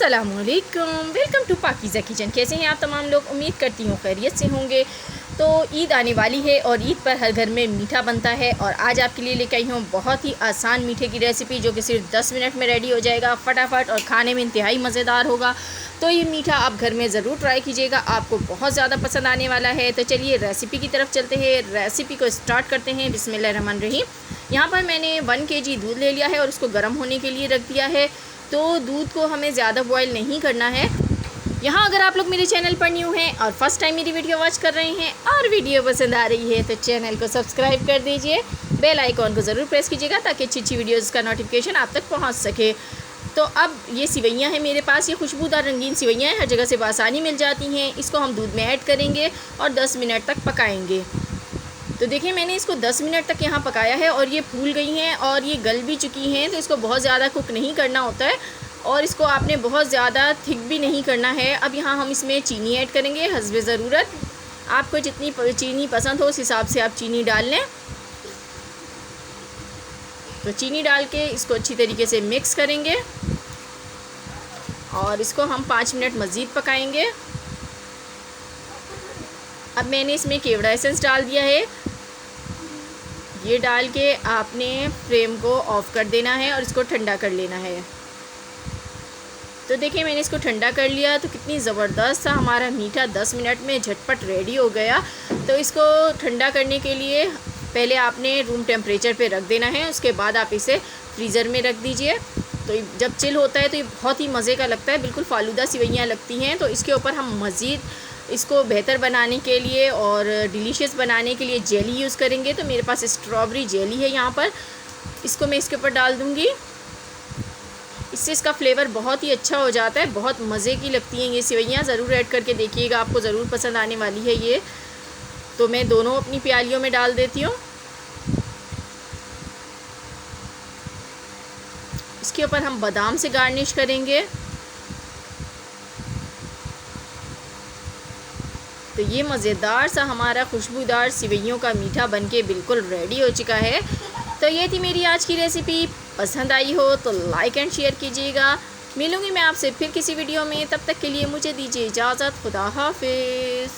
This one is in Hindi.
अस्सलामुअलैकुम, वेलकम टू पाकीज़ा किचन। कैसे हैं आप तमाम लोग? उम्मीद करती हूँ खैरियत से होंगे। तो ईद आने वाली है और ईद पर हर घर में मीठा बनता है और आज आपके लिए लेकर आई हूँ बहुत ही आसान मीठे की रेसिपी जो कि सिर्फ 10 मिनट में रेडी हो जाएगा फटाफट और खाने में इंतहाई मज़ेदार होगा। तो ये मीठा आप घर में ज़रूर ट्राई कीजिएगा, आपको बहुत ज़्यादा पसंद आने वाला है। तो चलिए रेसिपी की तरफ चलते हैं, रेसिपी को स्टार्ट करते हैं। बिस्मिल्लाहिर्रहमानिर्रहीम। यहाँ पर मैंने 1 kg दूध ले लिया है और उसको गर्म होने के लिए रख दिया है। तो दूध को हमें ज़्यादा बॉयल नहीं करना है। यहाँ अगर आप लोग मेरे चैनल पर न्यू हैं और फर्स्ट टाइम मेरी वीडियो वॉच कर रहे हैं और वीडियो पसंद आ रही है तो चैनल को सब्सक्राइब कर दीजिए, बेल आइकॉन को ज़रूर प्रेस कीजिएगा ताकि अच्छी अच्छी वीडियोज़ का नोटिफिकेशन आप तक पहुँच सके। तो अब ये सिवैयाँ हैं मेरे पास, ये खुशबूदार रंगीन सिवैयाँ हैं, हर जगह से आसानी मिल जाती हैं। इसको हम दूध में ऐड करेंगे और 10 मिनट तक पकाएंगे। तो देखिए मैंने इसको 10 मिनट तक यहाँ पकाया है और ये फूल गई हैं और ये गल भी चुकी हैं। तो इसको बहुत ज़्यादा कुक नहीं करना होता है और इसको आपने बहुत ज़्यादा थिक भी नहीं करना है। अब यहाँ हम इसमें चीनी ऐड करेंगे हस्बे ज़रूरत। आपको जितनी चीनी पसंद हो उस हिसाब से आप चीनी डाल लें। तो चीनी डाल के इसको अच्छी तरीके से मिक्स करेंगे और इसको हम 5 मिनट मज़ीद पकाएंगे। अब मैंने इसमें केवड़ा एसेंस डाल दिया है। ये डाल के आपने फ्लेम को ऑफ़ कर देना है और इसको ठंडा कर लेना है। तो देखिए मैंने इसको ठंडा कर लिया तो कितनी ज़बरदस्त सा हमारा मीठा 10 मिनट में झटपट रेडी हो गया। तो इसको ठंडा करने के लिए पहले आपने रूम टेम्परेचर पे रख देना है, उसके बाद आप इसे फ्रीज़र में रख दीजिए। तो जब चिल होता है तो ये बहुत ही मज़े का लगता है, बिल्कुल फालूदा सिवैयाँ लगती हैं। तो इसके ऊपर हम मज़ीद इसको बेहतर बनाने के लिए और डिलीशियस बनाने के लिए जेली यूज़ करेंगे। तो मेरे पास स्ट्रॉबेरी जेली है यहाँ पर, इसको मैं इसके ऊपर डाल दूँगी। इससे इसका फ्लेवर बहुत ही अच्छा हो जाता है, बहुत मज़े की लगती हैं ये सिवैयाँ। ज़रूर ऐड करके देखिएगा, आपको ज़रूर पसंद आने वाली है ये। तो मैं दोनों अपनी प्यालियों में डाल देती हूँ। इसके ऊपर हम बादाम से गार्निश करेंगे। तो ये मज़ेदार सा हमारा खुशबूदार सिवैयों का मीठा बनके बिल्कुल रेडी हो चुका है। तो ये थी मेरी आज की रेसिपी। पसंद आई हो तो लाइक एंड शेयर कीजिएगा। मिलूँगी मैं आपसे फिर किसी वीडियो में, तब तक के लिए मुझे दीजिए इजाज़त। खुदा हाफिज़।